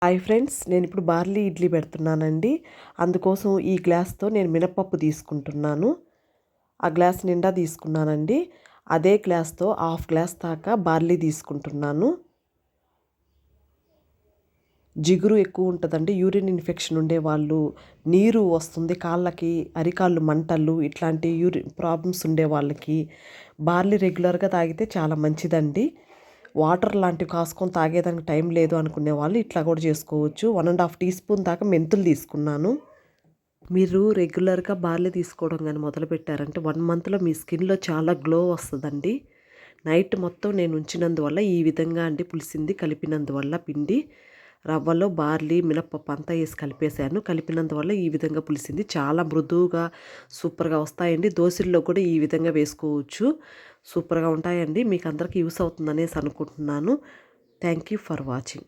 Hi friends, నేను ఇప్పుడు barley idli పెడుతున్నానండి. అందుకోసం ఈ గ్లాస్తో నేను మినపప్పు తీసుకుంటున్నాను. ఆ గ్లాస్ నిండా తీసుకున్నానండి. అదే గ్లాస్తో హాఫ్ గ్లాస్ దాకా బార్లీ తీసుకుంటున్నాను. జిగురు ఎక్కువ ఉంటుందండి. యూరిన్ ఇన్ఫెక్షన్ ఉండేవాళ్ళు, నీరు వస్తుంది కాళ్ళకి, అరికాళ్ళు మంటలు, ఇట్లాంటి ప్రాబ్లమ్స్ ఉండే వాళ్ళకి బార్లీ రెగ్యులర్గా తాగితే చాలా మంచిదండి. వాటర్ లాంటివి కాసుకొని తాగేదానికి టైం లేదు అనుకునే వాళ్ళు ఇట్లా కూడా చేసుకోవచ్చు. 1½ టీ స్పూన్ దాకా మెంతులు తీసుకున్నాను. మీరు రెగ్యులర్గా బార్లీ తీసుకోవడం కానీ మొదలుపెట్టారంటే 1 మంత్లో మీ స్కిన్లో చాలా గ్లో వస్తుందండి. నైట్ మొత్తం నేను ఉంచినందువల్ల ఈ విధంగా అండి పులిసింది. కలిపినందువల్ల పిండి రవ్వలో బార్లీ మినప్పప్పు అంతా వేసి కలిపేశాను. కలిపినందువల్ల ఈ విధంగా పులిసింది. చాలా మృదువుగా సూపర్గా వస్తాయండి. దోశల్లో కూడా ఈ విధంగా వేసుకోవచ్చు. సూపర్గా ఉంటాయండి. మీకు అందరికీ యూస్ అవుతుందనేసి అనుకుంటున్నాను. Thank you for watching.